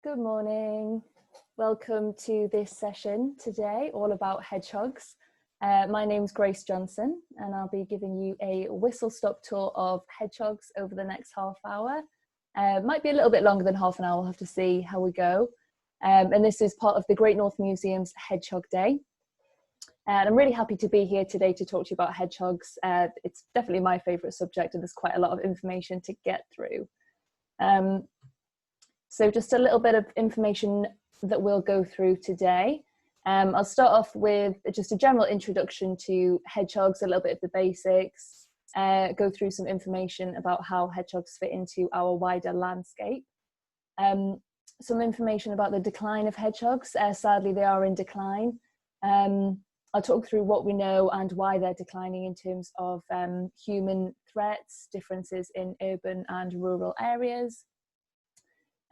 Good morning. Welcome to this session today, all about hedgehogs. My name's Grace Johnson, and I'll be giving you a whistle-stop tour of hedgehogs over the next half hour. Might be a little bit longer than half an hour, we'll have to see how we go. And this is part of the Great North Museum's Hedgehog Day. And I'm really happy to be here today to talk to you about hedgehogs. It's definitely my favourite subject, and there's quite a lot of information to get through. So just a little bit of information that we'll go through today. I'll start off with just a general introduction to hedgehogs, a little bit of the basics, go through some information about how hedgehogs fit into our wider landscape. Some information about the decline of hedgehogs. Sadly, they are in decline. I'll talk through what we know and why they're declining in terms of human threats, differences in urban and rural areas.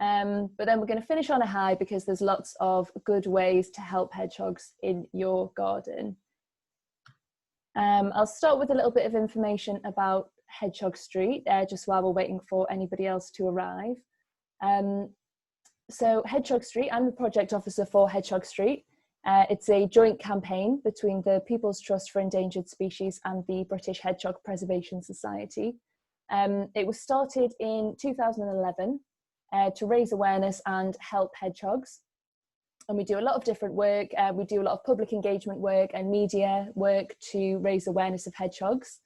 But then we're going to finish on a high because there's lots of good ways to help hedgehogs in your garden. I'll start with a little bit of information about Hedgehog Street, just while we're waiting for anybody else to arrive. So Hedgehog Street, I'm the project officer for Hedgehog Street. It's a joint campaign between the People's Trust for Endangered Species and the British Hedgehog Preservation Society. It was started in 2011. To raise awareness and help hedgehogs. And we do a lot of different work. We do a lot of public engagement work and media work to raise awareness of hedgehogs.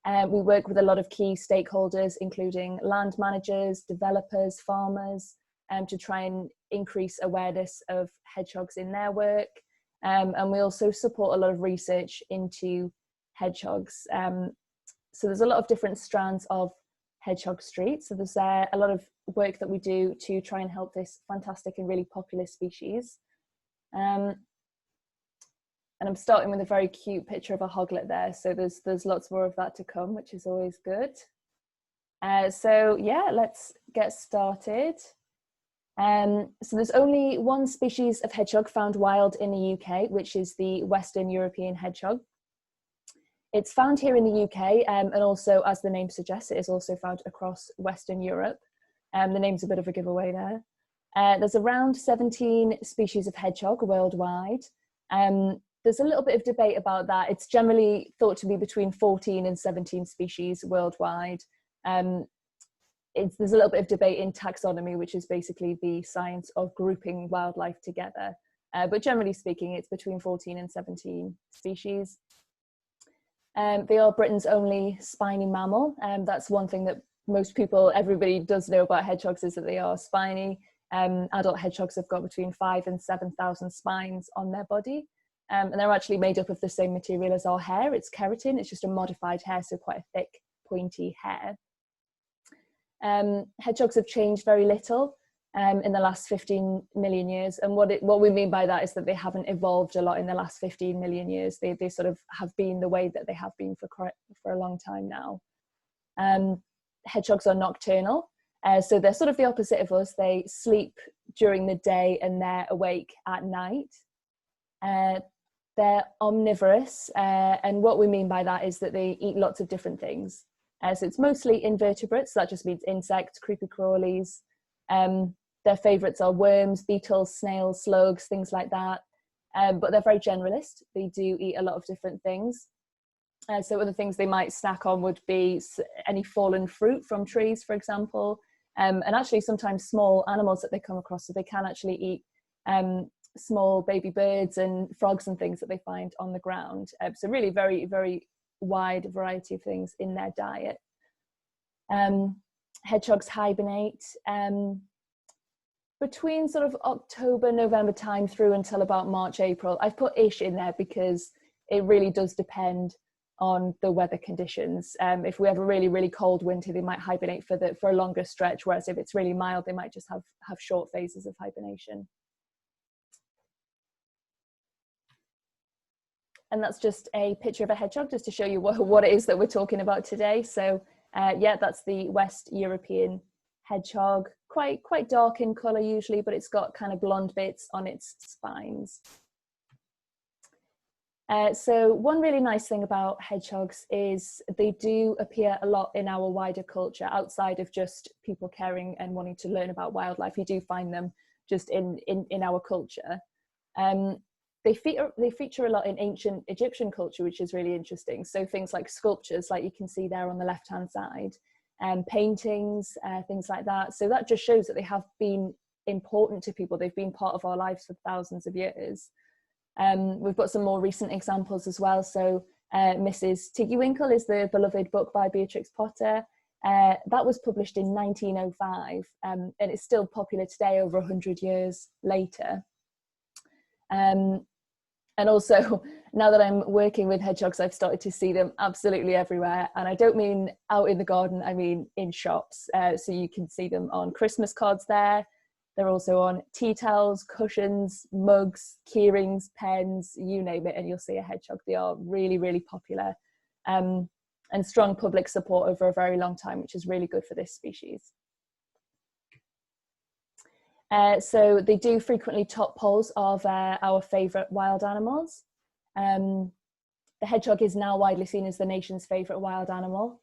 We work with a lot of key stakeholders, including land managers, developers, farmers, to try and increase awareness of hedgehogs in their work. And we also support a lot of research into hedgehogs. So there's a lot of different strands of Hedgehog Street. So there's a lot of work that we do to try and help this fantastic and really popular species. And I'm starting with a very cute picture of a hoglet there. So there's lots more of that to come, which is always good. So yeah, let's get started. So there's only one species of hedgehog found wild in the UK, which is the Western European hedgehog. It's found here in the UK, and also, as the name suggests, it is also found across Western Europe. The name's a bit of a giveaway there. There's around 17 species of hedgehog worldwide. There's a little bit of debate about that. It's generally thought to be between 14 and 17 species worldwide. There's a little bit of debate in taxonomy, which is basically the science of grouping wildlife together. But generally speaking, it's between 14 and 17 species. They are Britain's only spiny mammal. That's one thing that most people, everybody does know about hedgehogs, is that they are spiny. Adult hedgehogs have got between 5,000 and 7,000 spines on their body. And they're actually made up of the same material as our hair. It's keratin, it's just a modified hair, so quite a thick, pointy hair. Hedgehogs have changed very little in the last 15 million years. And what we mean by that is that they haven't evolved a lot in the last 15 million years. They sort of have been the way that they have been for a long time now. Hedgehogs are nocturnal, so they're sort of the opposite of us. They sleep during the day and they're awake at night. They're omnivorous, and what we mean by that is that they eat lots of different things. So it's mostly invertebrates, so that just means insects, creepy crawlies. Their favourites are worms, beetles, snails, slugs, things like that. But they're very generalist. They do eat a lot of different things. So other things they might snack on would be any fallen fruit from trees, for example, and actually sometimes small animals that they come across. So they can actually eat small baby birds and frogs and things that they find on the ground. So really very, very wide variety of things in their diet. Hedgehogs hibernate between sort of October, November time through until about March, April. I've put ish in there because it really does depend on the weather conditions. If we have a really, really cold winter, they might hibernate for a longer stretch, whereas if it's really mild, they might just have short phases of hibernation. And that's just a picture of a hedgehog, just to show you what it is that we're talking about today. So yeah, that's the West European hedgehog, quite dark in colour usually, but it's got kind of blonde bits on its spines. So one really nice thing about hedgehogs is they do appear a lot in our wider culture outside of just people caring and wanting to learn about wildlife. You do find them just in our culture. They feature a lot in ancient Egyptian culture, which is really interesting. So things like sculptures, like you can see there on the left-hand side, paintings, things like that. So that just shows that they have been important to people. They've been part of our lives for thousands of years. We've got some more recent examples as well. So Mrs. Tiggywinkle is the beloved book by Beatrix Potter. That was published in 1905, and it's still popular today over 100 years later. And also, now that I'm working with hedgehogs, I've started to see them absolutely everywhere. And I don't mean out in the garden, I mean in shops. So you can see them on Christmas cards there. They're also on tea towels, cushions, mugs, keyrings, pens, you name it, and you'll see a hedgehog. They are really, really popular, and strong public support over a very long time, which is really good for this species. So they do frequently top polls of our favourite wild animals. The hedgehog is now widely seen as the nation's favourite wild animal.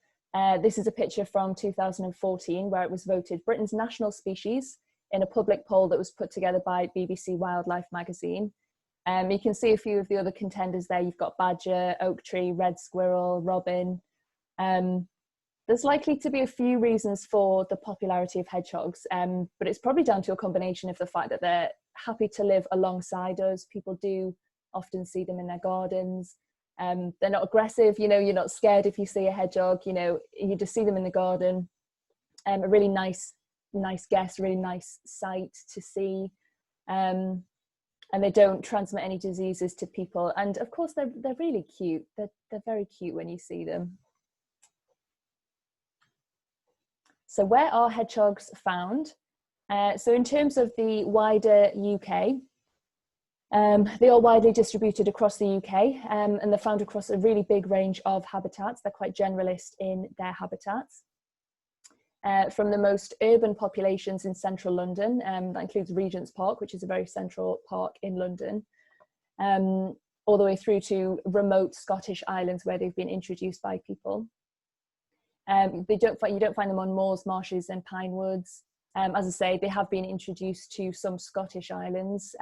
This is a picture from 2014 where it was voted Britain's national species in a public poll that was put together by BBC Wildlife magazine. You can see a few of the other contenders there. You've got badger, oak tree, red squirrel, robin. There's likely to be a few reasons for the popularity of hedgehogs, but it's probably down to a combination of the fact that they're happy to live alongside us. People do often see them in their gardens. They're not aggressive, you know, you're not scared if you see a hedgehog, you know, you just see them in the garden. A really nice guest, really nice sight to see. And they don't transmit any diseases to people. And of course, they're really cute. They're very cute when you see them. So where are hedgehogs found? So in terms of the wider UK, they are widely distributed across the UK, and they're found across a really big range of habitats. They're quite generalist in their habitats. From the most urban populations in central London, that includes Regent's Park, which is a very central park in London, all the way through to remote Scottish islands where they've been introduced by people. You don't find them on moors, marshes and pine woods. As I say, they have been introduced to some Scottish islands,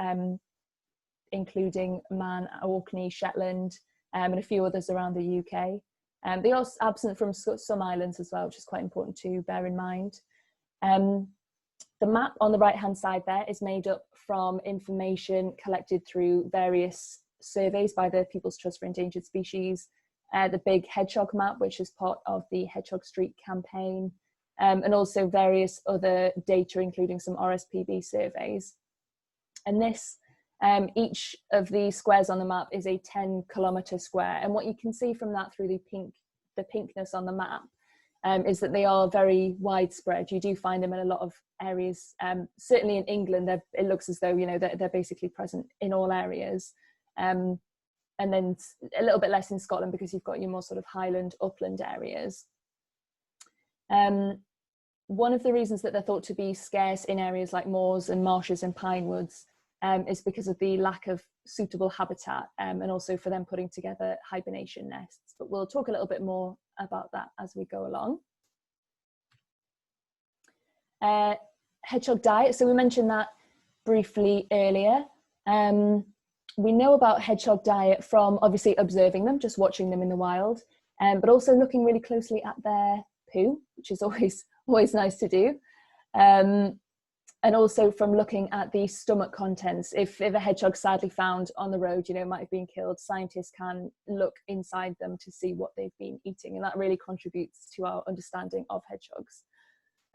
including Man, Orkney, Shetland, and a few others around the UK. They are absent from some islands as well, which is quite important to bear in mind. The map on the right-hand side there is made up from information collected through various surveys by the People's Trust for Endangered Species, the big hedgehog map, which is part of the Hedgehog Street campaign, and also various other data, including some RSPB surveys. And this, each of the squares on the map is a 10-kilometre square. And what you can see from that through the pinkness on the map is that they are very widespread. You do find them in a lot of areas. Certainly in England, it looks as though, you know, they're basically present in all areas. And then a little bit less in Scotland because you've got your more sort of highland, upland areas. One of the reasons that they're thought to be scarce in areas like moors and marshes and pine woods is because of the lack of suitable habitat, and also for them putting together hibernation nests. But we'll talk a little bit more about that as we go along. Hedgehog diet, so we mentioned that briefly earlier. We know about hedgehog diet from obviously observing them, just watching them in the wild, but also looking really closely at their poo, which is always nice to do. And also from looking at the stomach contents. If a hedgehog sadly found on the road, you know, might have been killed, scientists can look inside them to see what they've been eating, and that really contributes to our understanding of hedgehogs.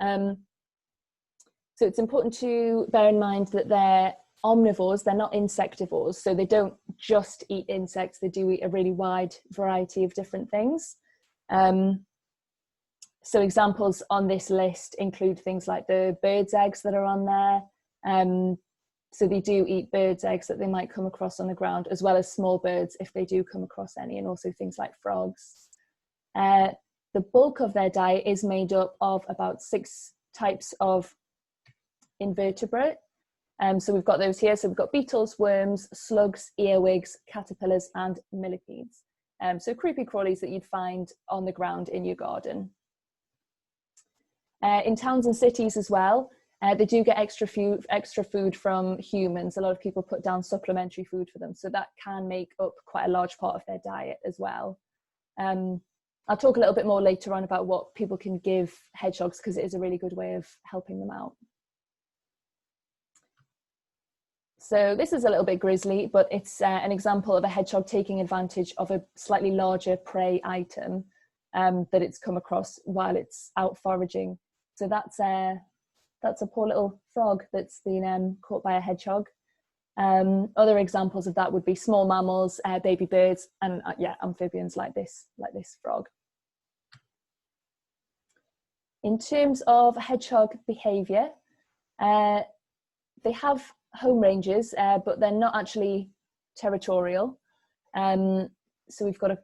So it's important to bear in mind that they're omnivores, they're not insectivores, so they don't just eat insects, they do eat a really wide variety of different things. So examples on this list include things like the birds' eggs that are on there. So they do eat birds' eggs that they might come across on the ground, as well as small birds if they do come across any, and also things like frogs. The bulk of their diet is made up of about 6 types of invertebrate. So we've got those here. So we've got beetles, worms, slugs, earwigs, caterpillars, and millipedes. So creepy crawlies that you'd find on the ground in your garden. In towns and cities as well, They do get extra food from humans. A lot of people put down supplementary food for them, so that can make up quite a large part of their diet as well. I'll talk a little bit more later on about what people can give hedgehogs, because it is a really good way of helping them out. So this is a little bit grisly, but it's an example of a hedgehog taking advantage of a slightly larger prey item that it's come across while it's out foraging. So that's a poor little frog that's been caught by a hedgehog. Other examples of that would be small mammals, baby birds, and amphibians like this frog. In terms of hedgehog behaviour, they have home ranges, but they're not actually territorial. So we've got a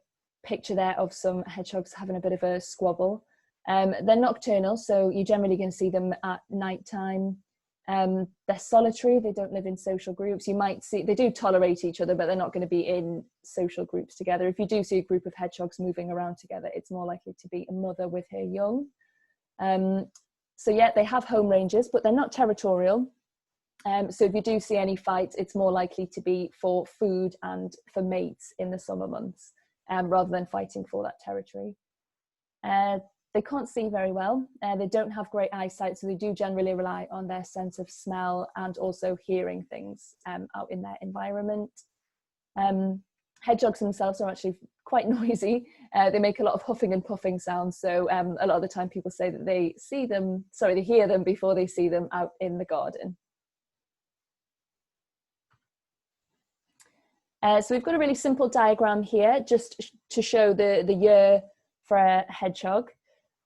picture there of some hedgehogs having a bit of a squabble. They're nocturnal, so you're generally going to see them at night time. They're solitary, they don't live in social groups. You might see, they do tolerate each other, but they're not going to be in social groups together. If you do see a group of hedgehogs moving around together, it's more likely to be a mother with her young. So yeah, they have home ranges, but they're not territorial. So if you do see any fights, it's more likely to be for food and for mates in the summer months, rather than fighting for that territory. They can't see very well. They don't have great eyesight, so they do generally rely on their sense of smell and also hearing things out in their environment. Hedgehogs themselves are actually quite noisy. They make a lot of huffing and puffing sounds, so a lot of the time people say that they hear them before they see them out in the garden. So we've got a really simple diagram here just to show the year for a hedgehog.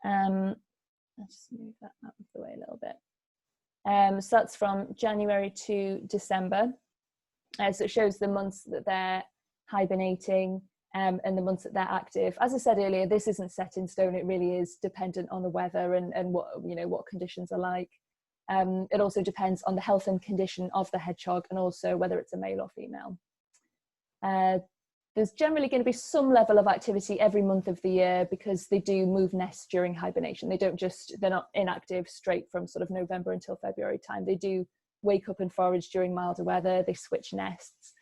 Let's just move that out of the way a little bit. So that's from January to December. So it shows the months that they're hibernating and the months that they're active. As I said earlier, this isn't set in stone. It really is dependent on the weather and what conditions are like. It also depends on the health and condition of the hedgehog, and also whether it's a male or female. There's generally going to be some level of activity every month of the year, because they do move nests during hibernation. They're not inactive straight from sort of November until February time. They do wake up and forage during milder weather. They switch nests.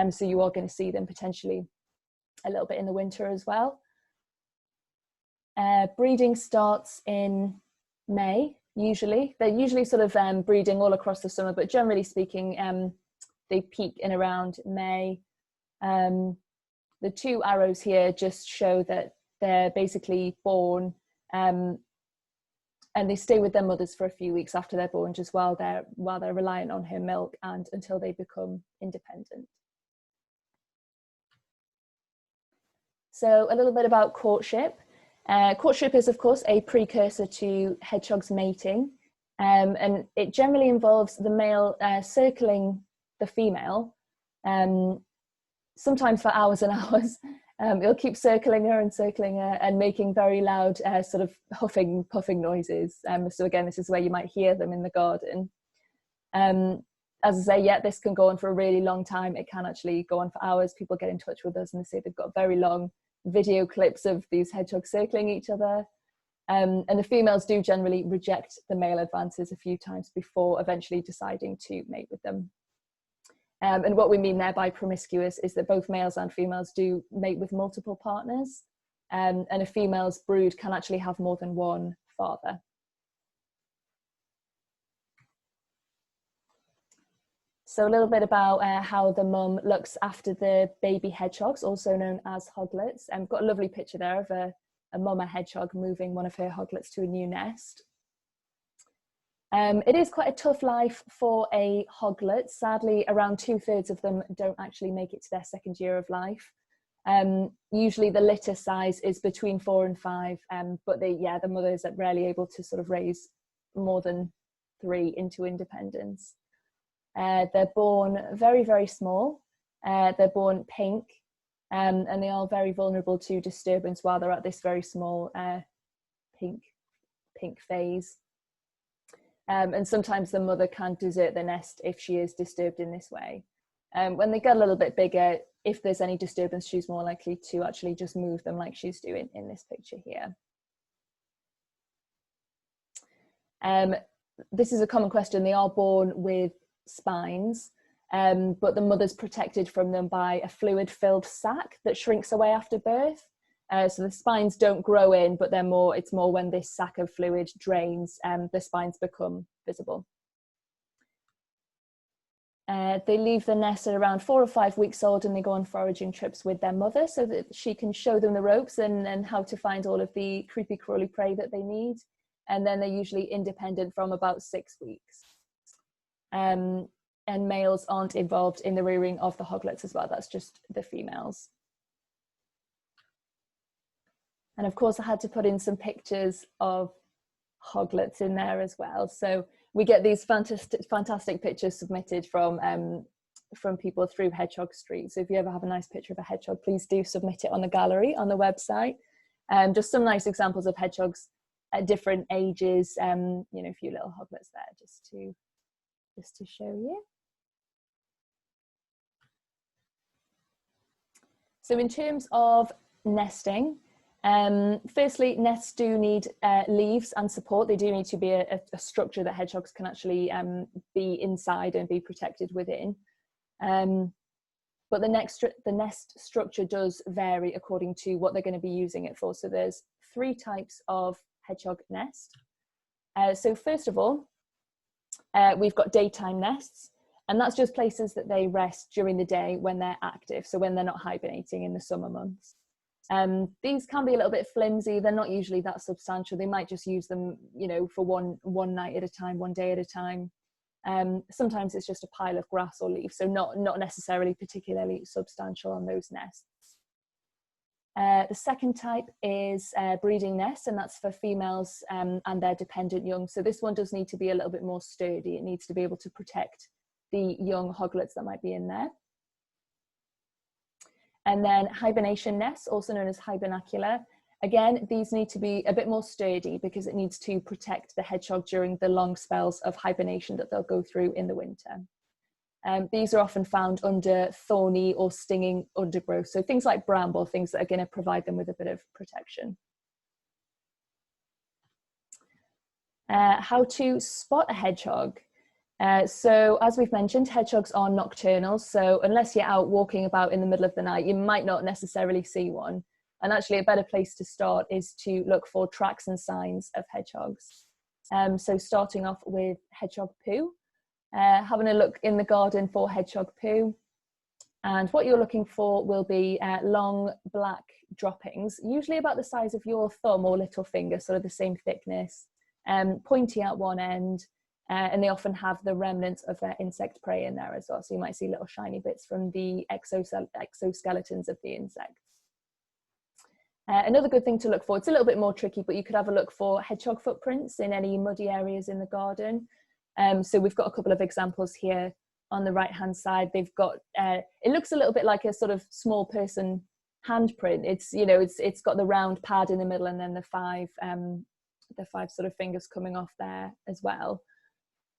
So you are going to see them potentially a little bit in the winter as well. Breeding starts in May, usually. They're usually sort of breeding all across the summer, but generally speaking, they peak in around May. The two arrows here just show that they're basically born and they stay with their mothers for a few weeks after they're born, just while they're reliant on her milk and until they become independent. So a little bit about courtship. Courtship is, of course, a precursor to hedgehogs mating, and it generally involves the male circling the female, sometimes for hours and hours. He'll keep circling her and making very loud sort of huffing, puffing noises. So again, this is where you might hear them in the garden. As I say, yeah, this can go on for a really long time. It can actually go on for hours. People get in touch with us and they say they've got very long video clips of these hedgehogs circling each other. And the females do generally reject the male advances a few times before eventually deciding to mate with them. And what we mean there by promiscuous is that both males and females do mate with multiple partners, and a female's brood can actually have more than one father. So a little bit about how the mum looks after the baby hedgehogs, also known as hoglets. I've got a lovely picture there of a mama hedgehog moving one of her hoglets to a new nest. It is quite a tough life for a hoglet. Sadly, around 2/3 of them don't actually make it to their second year of life. Usually the litter size is between 4 and 5, but the mothers are rarely able to sort of raise more than 3 into independence. They're born very, very small. They're born pink, and they are very vulnerable to disturbance while they're at this very small pink phase. And sometimes the mother can desert the nest if she is disturbed in this way. When they get a little bit bigger, if there's any disturbance, she's more likely to actually just move them like she's doing in this picture here. this is a common question. They are born with spines, but the mother's protected from them by a fluid-filled sac that shrinks away after birth. So the spines don't grow in, but it's more when this sac of fluid drains, the spines become visible. They leave the nest at around 4 or 5 weeks old, and they go on foraging trips with their mother so that she can show them the ropes and how to find all of the creepy crawly prey that they need. And then they're usually independent from about 6 weeks. And males aren't involved in the rearing of the hoglets as well. That's just the females. And of course, I had to put in some pictures of hoglets in there as well. So we get these fantastic pictures submitted from people through Hedgehog Street. So if you ever have a nice picture of a hedgehog, please do submit it on the gallery on the website. Just some nice examples of hedgehogs at different ages. You know, a few little hoglets there just to show you. So in terms of nesting, firstly, nests do need leaves and support. They do need to be a structure that hedgehogs can actually be inside and be protected within. But the nest structure does vary according to what they're going to be using it for. So there's 3 types of hedgehog nest. So first of all, we've got daytime nests, and that's just places that they rest during the day when they're active, so when they're not hibernating in the summer months. These can be a little bit flimsy. They're not usually that substantial. They might just use them, you know, for one night at a time, one day at a time. Sometimes it's just a pile of grass or leaves, so not necessarily particularly substantial on those nests. The second type is breeding nests, and that's for females and their dependent young. So this one does need to be a little bit more sturdy. It needs to be able to protect the young hoglets that might be in there. And then hibernation nests, also known as hibernacular. Again, these need to be a bit more sturdy because it needs to protect the hedgehog during the long spells of hibernation that they'll go through in the winter. These are often found under thorny or stinging undergrowth, so things like bramble, things that are going to provide them with a bit of protection. How to spot a hedgehog. So as we've mentioned, hedgehogs are nocturnal, so unless you're out walking about in the middle of the night, you might not necessarily see one. And actually a better place to start is to look for tracks and signs of hedgehogs. So starting off with hedgehog poo, having a look in the garden for hedgehog poo. And what you're looking for will be long black droppings, usually about the size of your thumb or little finger, sort of the same thickness, pointy at one end. And they often have the remnants of their insect prey in there as well. So you might see little shiny bits from the exoskeletons of the insects. Another good thing to look for, it's a little bit more tricky, but you could have a look for hedgehog footprints in any muddy areas in the garden. So we've got a couple of examples here on the right hand side. They've got, it looks a little bit like a sort of small person handprint. It's, you know, it's got the round pad in the middle and then the five sort of fingers coming off there as well.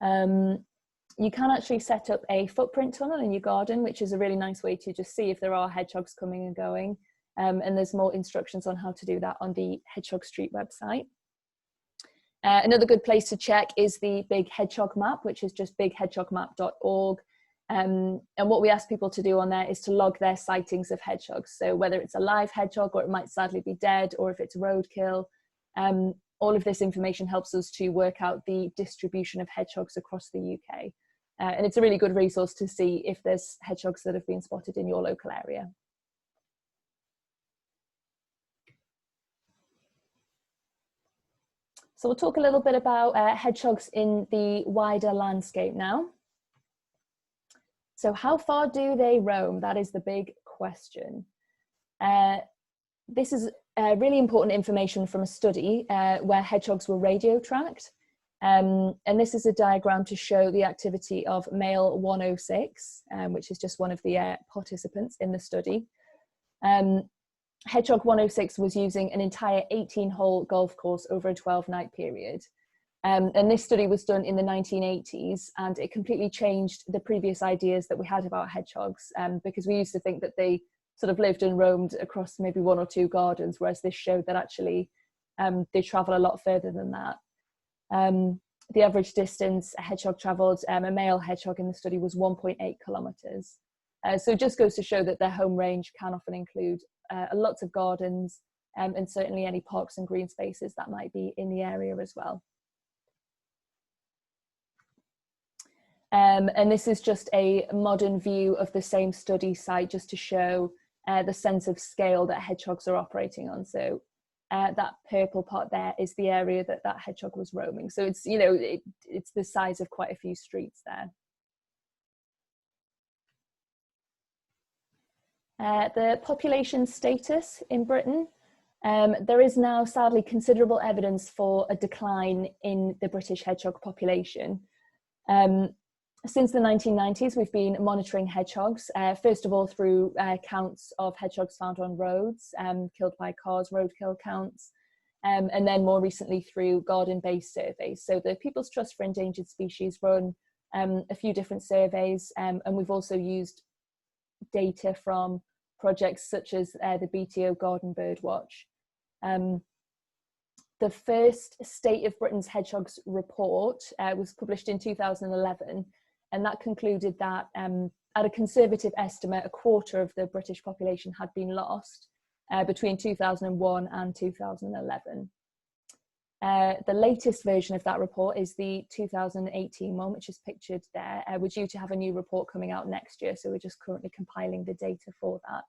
You can actually set up a footprint tunnel in your garden, which is a really nice way to just see if there are hedgehogs coming and going. And there's more instructions on how to do that on the Hedgehog Street website. Another good place to check is the Big Hedgehog Map, which is just bighedgehogmap.org. And what we ask people to do on there is to log their sightings of hedgehogs. So whether it's a live hedgehog or it might sadly be dead, or if it's roadkill, all of this information helps us to work out the distribution of hedgehogs across the UK. And it's a really good resource to see if there's hedgehogs that have been spotted in your local area. So we'll talk a little bit about hedgehogs in the wider landscape now. So how far do they roam? That is the big question. This is really important information from a study where hedgehogs were radio tracked. And this is a diagram to show the activity of male 106, which is just one of the participants in the study. Hedgehog 106 was using an entire 18-hole golf course over a 12-night period. And this study was done in the 1980s, and it completely changed the previous ideas that we had about hedgehogs, because we used to think that they sort of lived and roamed across maybe 1 or 2 gardens, whereas this showed that actually they travel a lot further than that. the average distance a hedgehog travelled, a male hedgehog in the study, was 1.8 kilometres. So it just goes to show that their home range can often include lots of gardens, and certainly any parks and green spaces that might be in the area as well. And this is just a modern view of the same study site, just to show the sense of scale that hedgehogs are operating on. So that purple part there is the area that that hedgehog was roaming. So it's, you know, it's the size of quite a few streets there. The population status in Britain. There is now sadly considerable evidence for a decline in the British hedgehog population. Since the 1990s, we've been monitoring hedgehogs, first of all through counts of hedgehogs found on roads, killed by cars, roadkill counts, and then more recently through garden-based surveys. So the People's Trust for Endangered Species run a few different surveys, and we've also used data from projects such as the BTO Garden Bird Watch. The first State of Britain's Hedgehogs report was published in 2011, and that concluded that at a conservative estimate, a quarter of the British population had been lost between 2001 and 2011. The latest version of that report is the 2018 one, which is pictured there. We're due to have a new report coming out next year, so we're just currently compiling the data for that.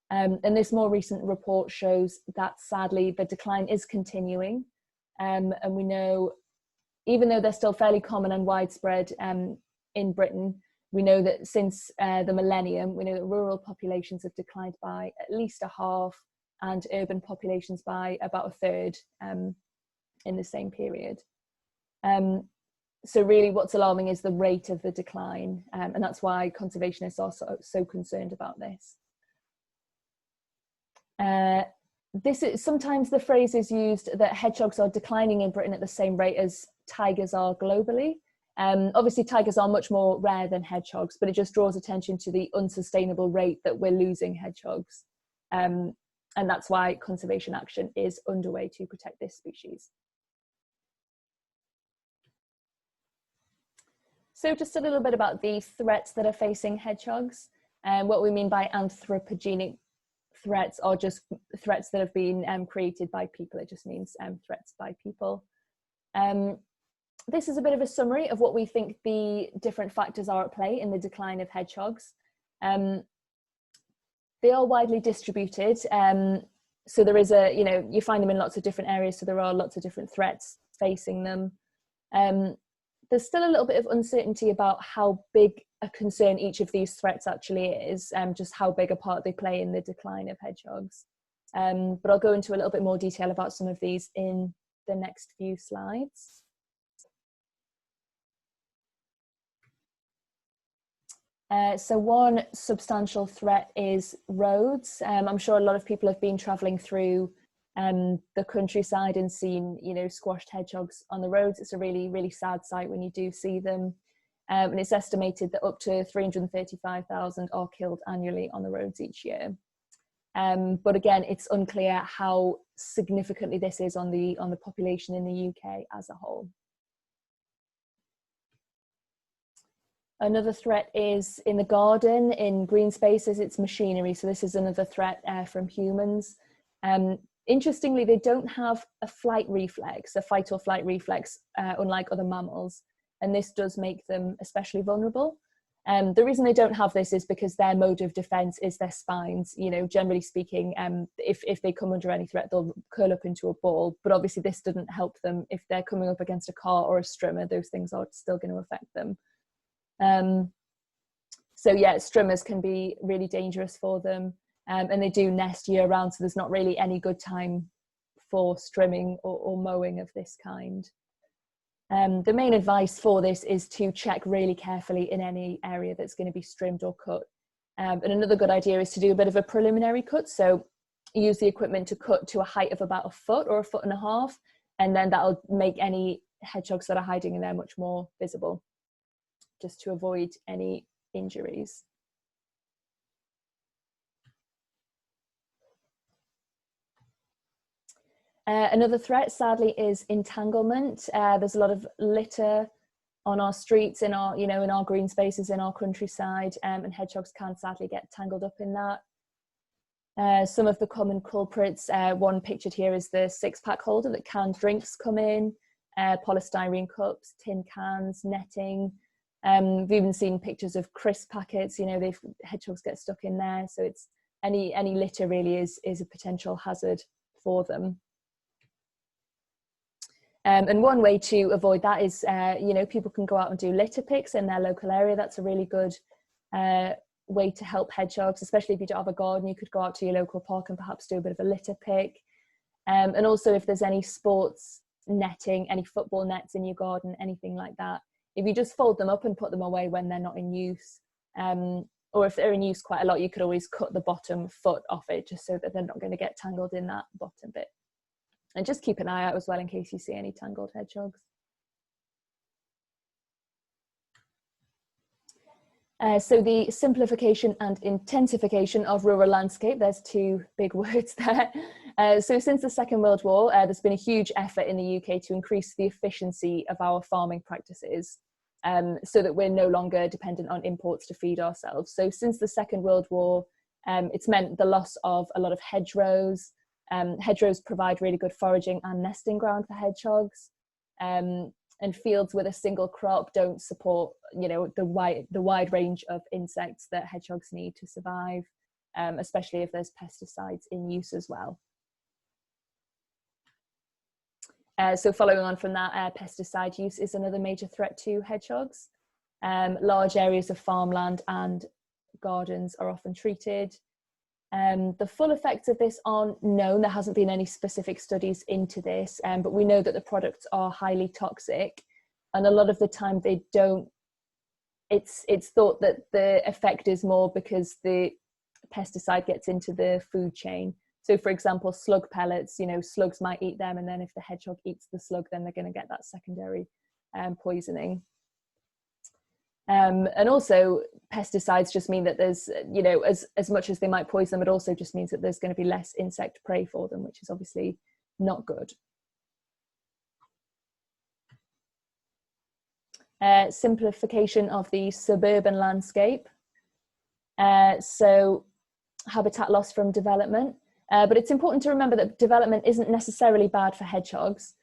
And this more recent report shows that sadly the decline is continuing, and we know, even though they're still fairly common and widespread in Britain, we know that since the millennium, we know that rural populations have declined by at least a half and urban populations by about a third in the same period. So really what's alarming is the rate of the decline, and that's why conservationists are so concerned about this. Sometimes the phrase is used that hedgehogs are declining in Britain at the same rate as tigers are globally. Obviously tigers are much more rare than hedgehogs, but it just draws attention to the unsustainable rate that we're losing hedgehogs. And that's why conservation action is underway to protect this species. So just a little bit about the threats that are facing hedgehogs. What we mean by anthropogenic threats are just threats that have been created by people. It just means threats by people. This is a bit of a summary of what we think the different factors are at play in the decline of hedgehogs. They are widely distributed. So there is you find them in lots of different areas, so there are lots of different threats facing them. There's still a little bit of uncertainty about how big a concern each of these threats actually is, just how big a part they play in the decline of hedgehogs. But I'll go into a little bit more detail about some of these in the next few slides. So one substantial threat is roads. I'm sure a lot of people have been travelling through the countryside and seen, squashed hedgehogs on the roads. It's a really, really sad sight when you do see them. And it's estimated that up to 335,000 are killed annually on the roads each year. But again, it's unclear how significantly this is on the population in the UK as a whole. Another threat is in the garden, in green spaces, it's machinery. So this is another threat from humans. Interestingly, they don't have a flight reflex, a fight or flight reflex, unlike other mammals. And this does make them especially vulnerable. The reason they don't have this is because their mode of defense is their spines. Generally speaking, if they come under any threat, they'll curl up into a ball. But obviously this doesn't help them if they're coming up against a car or a strimmer. Those things are still going to affect them. So yeah, strimmers can be really dangerous for them, and they do nest year round, so there's not really any good time for strimming or mowing of this kind. The main advice for this is to check really carefully in any area that's going to be trimmed or cut. And another good idea is to do a bit of a preliminary cut, so use the equipment to cut to a height of about 1 foot or 1.5 feet, and then that'll make any hedgehogs that are hiding in there much more visible, just to avoid any injuries. Another threat, sadly, is entanglement. There's a lot of litter on our streets, in our, in our green spaces, in our countryside, and hedgehogs can sadly get tangled up in that. Some of the common culprits, one pictured here is the 6-pack holder that canned drinks come in, polystyrene cups, tin cans, netting. We've even seen pictures of crisp packets, hedgehogs get stuck in there. So it's any litter really is a potential hazard for them. And one way to avoid that is, people can go out and do litter picks in their local area. That's a really good way to help hedgehogs, especially if you don't have a garden. You could go out to your local park and perhaps do a bit of a litter pick. And also if there's any sports netting, any football nets in your garden, anything like that, if you just fold them up and put them away when they're not in use, or if they're in use quite a lot, you could always cut the bottom foot off it just so that they're not going to get tangled in that bottom bit. And just keep an eye out as well in case you see any tangled hedgehogs. So the simplification and intensification of rural landscape, there's 2 big words there. So since the Second World War, there's been a huge effort in the UK to increase the efficiency of our farming practices, so that we're no longer dependent on imports to feed ourselves. So since the Second World War, it's meant the loss of a lot of hedgerows. Hedgerows provide really good foraging and nesting ground for hedgehogs, and fields with a single crop don't support, the wide range of insects that hedgehogs need to survive, especially if there's pesticides in use as well. So following on from that, pesticide use is another major threat to hedgehogs. Large areas of farmland and gardens are often treated. The full effects of this aren't known. There hasn't been any specific studies into this, but we know that the products are highly toxic, and a lot of the time they don't. It's thought that the effect is more because the pesticide gets into the food chain. So, for example, slug pellets. Slugs might eat them, and then if the hedgehog eats the slug, then they're going to get that secondary poisoning. And also pesticides just mean that there's, as much as they might poison them, it also just means that there's going to be less insect prey for them, which is obviously not good. Simplification of the suburban landscape. So habitat loss from development. But it's important to remember that development isn't necessarily bad for hedgehogs.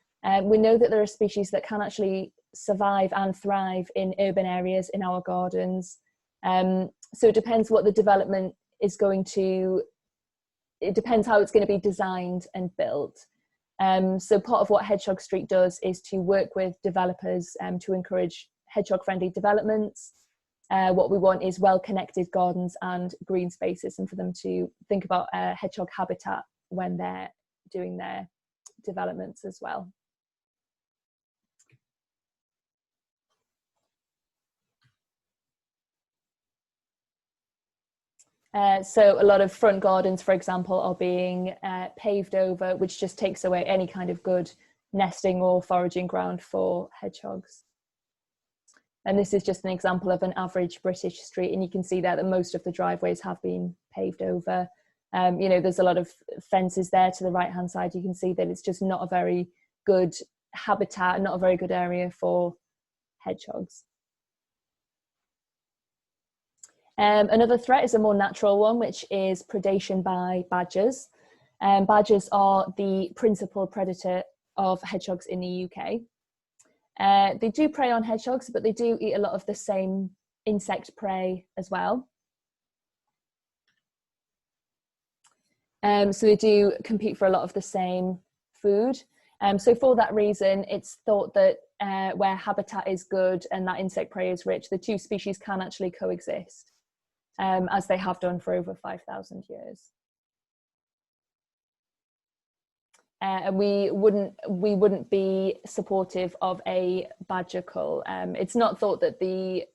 We know that there are species that can actually survive and thrive in urban areas, in our gardens. So it depends what the development is going to, it depends how it's going to be designed and built. So part of what Hedgehog Street does is to work with developers to encourage hedgehog-friendly developments. What we want is well-connected gardens and green spaces, and for them to think about hedgehog habitat when they're doing their developments as well. So a lot of front gardens, for example, are being paved over, which just takes away any kind of good nesting or foraging ground for hedgehogs. And this is just an example of an average British street, and you can see there that most of the driveways have been paved over. There's a lot of fences there to the right hand side. You can see that it's just not a very good habitat, not a very good area for hedgehogs. Another threat is a more natural one, which is predation by badgers. Badgers are the principal predator of hedgehogs in the UK. They do prey on hedgehogs, but they do eat a lot of the same insect prey as well. So they do compete for a lot of the same food. So for that reason, it's thought that where habitat is good and that insect prey is rich, the two species can actually coexist, as they have done for over 5,000 years. And we wouldn't be supportive of a badger cull. It's not thought that the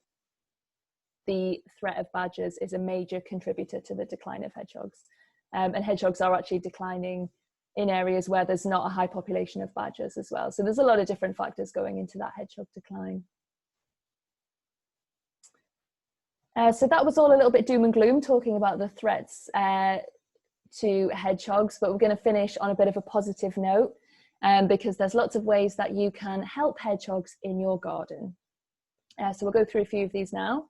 threat of badgers is a major contributor to the decline of hedgehogs. And hedgehogs are actually declining in areas where there's not a high population of badgers as well. So there's a lot of different factors going into that hedgehog decline. So that was all a little bit doom and gloom, talking about the threats to hedgehogs, but we're going to finish on a bit of a positive note, because there's lots of ways that you can help hedgehogs in your garden. So we'll go through a few of these now.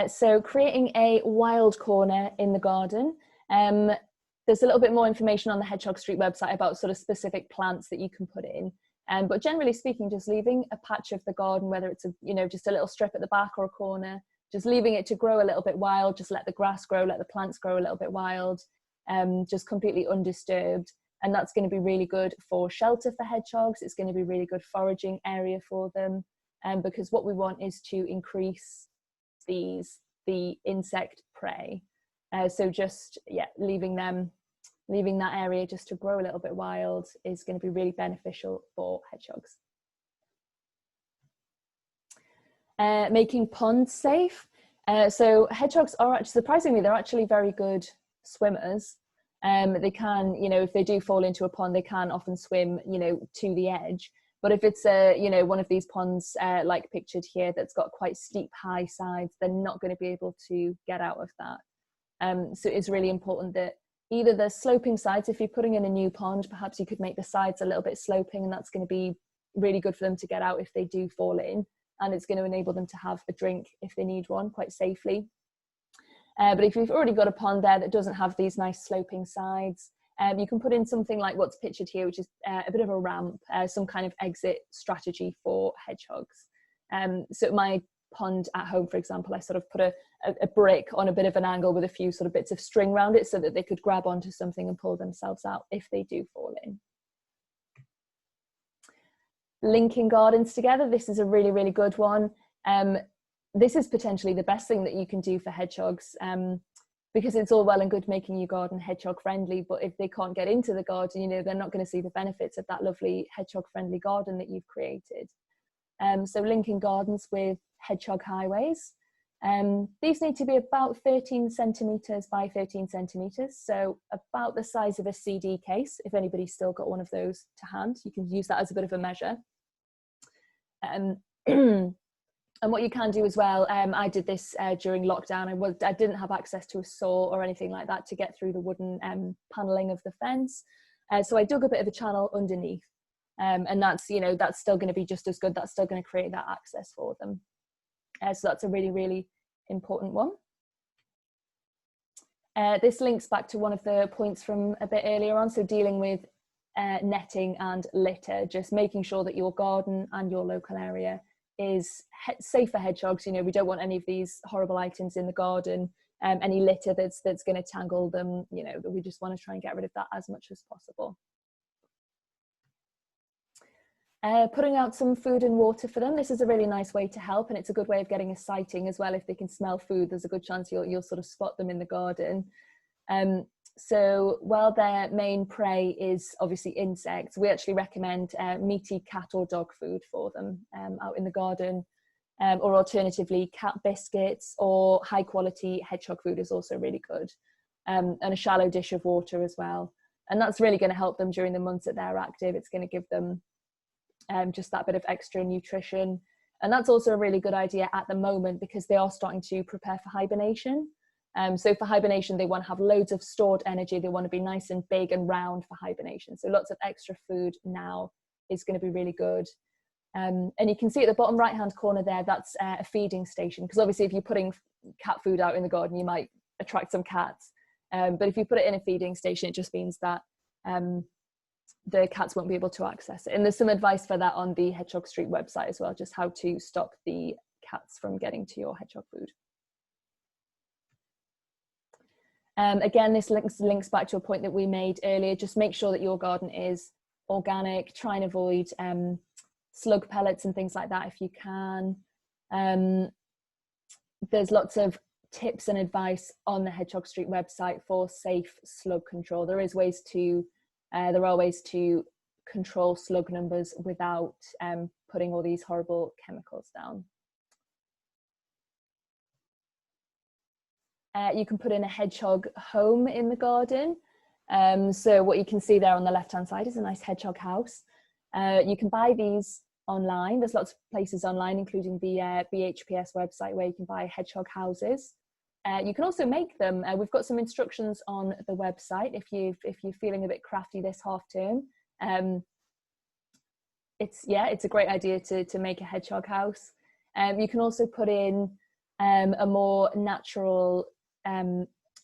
So creating a wild corner in the garden. There's a little bit more information on the Hedgehog Street website about sort of specific plants that you can put in. But generally speaking, just leaving a patch of the garden, whether it's just a little strip at the back or a corner, just leaving it to grow a little bit wild, just let the grass grow, let the plants grow a little bit wild, just completely undisturbed. And that's going to be really good for shelter for hedgehogs. It's going to be really good foraging area for them, because what we want is to increase the insect prey. So just, yeah, leaving that area just to grow a little bit wild is going to be really beneficial for hedgehogs. Making ponds safe. So hedgehogs are actually, surprisingly, they're actually very good swimmers. They can, if they do fall into a pond, they can often swim, to the edge. But if it's one of these ponds like pictured here that's got quite steep, high sides, they're not going to be able to get out of that. So it's really important that either the sloping sides, if you're putting in a new pond, perhaps you could make the sides a little bit sloping, and that's going to be really good for them to get out if they do fall in, and it's going to enable them to have a drink if they need one quite safely. But if you've already got a pond there that doesn't have these nice sloping sides, you can put in something like what's pictured here, which is a bit of a ramp, some kind of exit strategy for hedgehogs. So my pond at home, for example, I sort of put a brick on a bit of an angle with a few sort of bits of string around it so that they could grab onto something and pull themselves out if they do fall in. Linking gardens together. This is a really, really good one. This is potentially the best thing that you can do for hedgehogs, because it's all well and good making your garden hedgehog friendly, but if they can't get into the garden, they're not going to see the benefits of that lovely hedgehog friendly garden that you've created. So linking gardens with hedgehog highways. These need to be about 13 centimetres by 13 centimetres, so about the size of a CD case. If anybody's still got one of those to hand, you can use that as a bit of a measure. And what you can do as well, I did this during lockdown. I didn't have access to a saw or anything like that to get through the wooden panelling of the fence. So I dug a bit of a channel underneath, and that's still going to be just as good. That's still going to create that access for them. So that's a really, really important one. This links back to one of the points from a bit earlier on. So dealing with netting and litter, just making sure that your garden and your local area is safe for hedgehogs. We don't want any of these horrible items in the garden, any litter that's going to tangle them. We just want to try and get rid of that as much as possible. Putting out some food and water for them. This is a really nice way to help, and it's a good way of getting a sighting as well. If they can smell food, there's a good chance you'll sort of spot them in the garden. So while their main prey is obviously insects, we actually recommend meaty cat or dog food for them out in the garden, or alternatively cat biscuits, or high quality hedgehog food is also really good, and a shallow dish of water as well. And that's really going to help them during the months that they're active. It's going to give them just that bit of extra nutrition. And that's also a really good idea at the moment, because they are starting to prepare for hibernation. So for hibernation, they want to have loads of stored energy. They want to be nice and big and round for hibernation. So lots of extra food now is going to be really good. And you can see at the bottom right hand corner there, that's a feeding station, because obviously if you're putting cat food out in the garden, you might attract some cats. But if you put it in a feeding station, it just means that the cats won't be able to access it. And there's some advice for that on the Hedgehog Street website as well, just how to stop the cats from getting to your hedgehog food. Again, this links back to a point that we made earlier. Just make sure that your garden is organic. Try and avoid slug pellets and things like that if you can. There's lots of tips and advice on the Hedgehog Street website for safe slug control. There are ways to control slug numbers without putting all these horrible chemicals down. You can put in a hedgehog home in the garden. So what you can see there on the left-hand side is a nice hedgehog house. You can buy these online. There's lots of places online, including the BHPS website, where you can buy hedgehog houses. You can also make them. We've got some instructions on the website if you're feeling a bit crafty this half term. It's a great idea to make a hedgehog house. You can also put in a more natural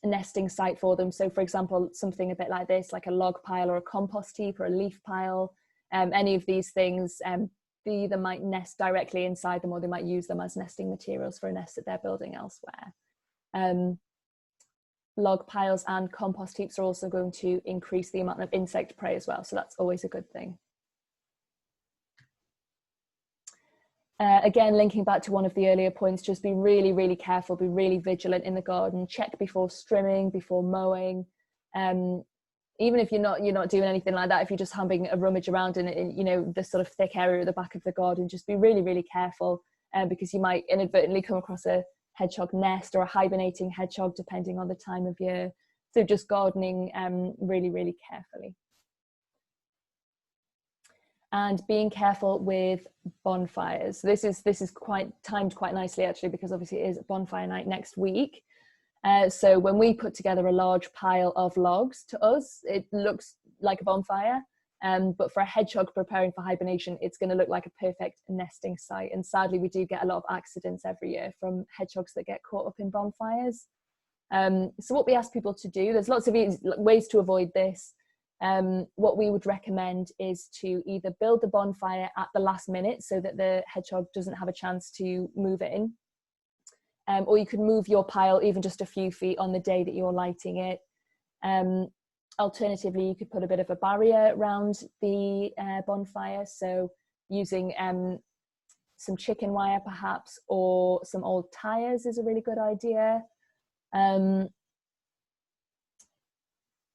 nesting site for them. So for example, something a bit like this, like a log pile or a compost heap or a leaf pile. Any of these things, they either might nest directly inside them, or they might use them as nesting materials for a nest that they're building elsewhere. Log piles and compost heaps are also going to increase the amount of insect prey as well, so that's always a good thing. Again, linking back to one of the earlier points, just be really, really careful, be really vigilant in the garden. Check before trimming, before mowing. Even if you're not doing anything like that, if you're just having a rummage around in you know, the sort of thick area at the back of the garden, just be really, really careful, because you might inadvertently come across a hedgehog nest or a hibernating hedgehog, depending on the time of year. So just gardening really, really carefully. And being careful with bonfires. This is quite timed quite nicely, actually, because obviously it is bonfire night next week. So when we put together a large pile of logs, to us it looks like a bonfire, but for a hedgehog preparing for hibernation, it's going to look like a perfect nesting site. And sadly, we do get a lot of accidents every year from hedgehogs that get caught up in bonfires. So what we ask people to do, there's lots of ways to avoid this. What we would recommend is to either build the bonfire at the last minute so that the hedgehog doesn't have a chance to move in, or you could move your pile even just a few feet on the day that you're lighting it. Alternatively, you could put a bit of a barrier around the bonfire, so using some chicken wire perhaps, or some old tires is a really good idea.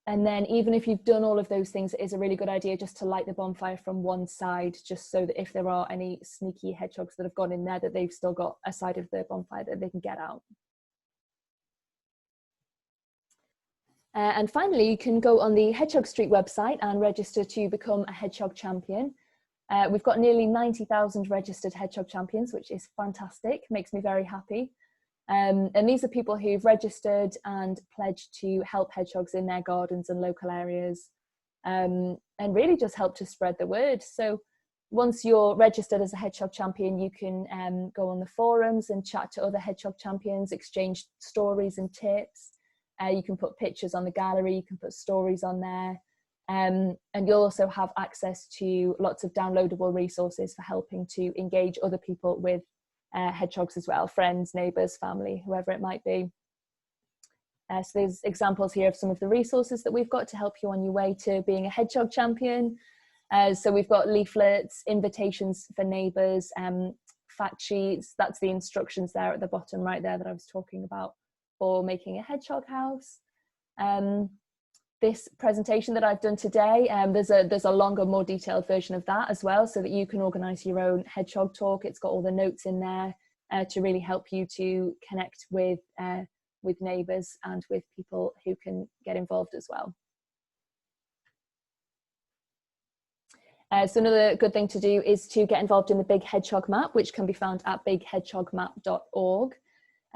And then even if you've done all of those things, it is a really good idea just to light the bonfire from one side, just so that if there are any sneaky hedgehogs that have gone in there, that they've still got a side of the bonfire that they can get out. And finally, you can go on the Hedgehog Street website and register to become a Hedgehog Champion. We've got nearly 90,000 registered Hedgehog Champions, which is fantastic, makes me very happy. And these are people who've registered and pledged to help hedgehogs in their gardens and local areas, and really just help to spread the word. So once you're registered as a Hedgehog Champion, you can go on the forums and chat to other Hedgehog Champions, exchange stories and tips. You can put pictures on the gallery, you can put stories on there, and you'll also have access to lots of downloadable resources for helping to engage other people with hedgehogs as well, friends, neighbours, family, whoever it might be. So there's examples here of some of the resources that we've got to help you on your way to being a Hedgehog Champion. So we've got leaflets, invitations for neighbours, fact sheets. That's the instructions there at the bottom right there that I was talking about for making a hedgehog house. This presentation that I've done today, there's a longer, more detailed version of that as well, so that you can organise your own hedgehog talk. It's got all the notes in there to really help you to connect with neighbours and with people who can get involved as well. So another good thing to do is to get involved in the Big Hedgehog Map, which can be found at bighedgehogmap.org.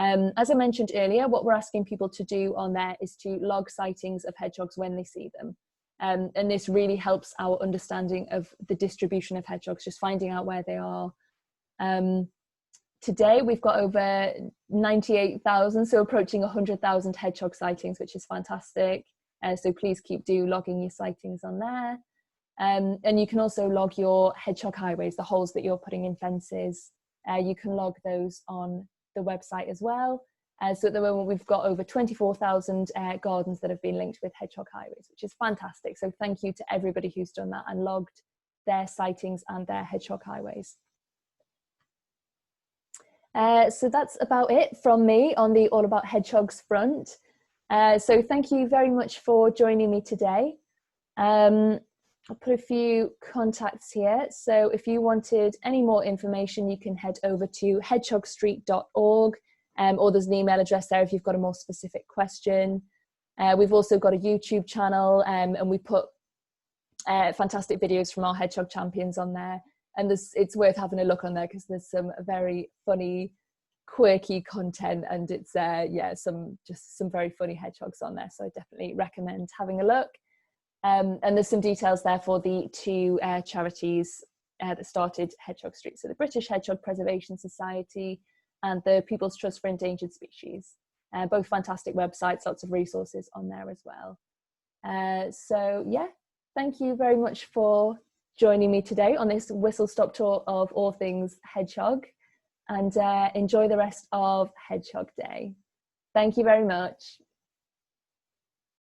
As I mentioned earlier, what we're asking people to do on there is to log sightings of hedgehogs when they see them. And this really helps our understanding of the distribution of hedgehogs, just finding out where they are. Today, we've got over 98,000, so approaching 100,000 hedgehog sightings, which is fantastic. So please keep logging your sightings on there. And you can also log your hedgehog highways, the holes that you're putting in fences. You can log those on the website as well. So at the moment we've got over 24,000 gardens that have been linked with hedgehog highways, which is fantastic. So thank you to everybody who's done that and logged their sightings and their hedgehog highways. So that's about it from me on the All About Hedgehogs front. So thank you very much for joining me today. I'll put a few contacts here. So if you wanted any more information, you can head over to hedgehogstreet.org, or there's an email address there if you've got a more specific question. We've also got a YouTube channel, and we put fantastic videos from our Hedgehog Champions on there. And it's worth having a look on there because there's some very funny quirky content, and it's yeah, some very funny hedgehogs on there, so I definitely recommend having a look. And there's some details there for the two charities that started Hedgehog Street, so the British Hedgehog Preservation Society and the People's Trust for Endangered Species. Both fantastic websites, lots of resources on there as well. So yeah, thank you very much for joining me today on this whistle-stop tour of all things hedgehog, and enjoy the rest of Hedgehog Day. Thank you very much.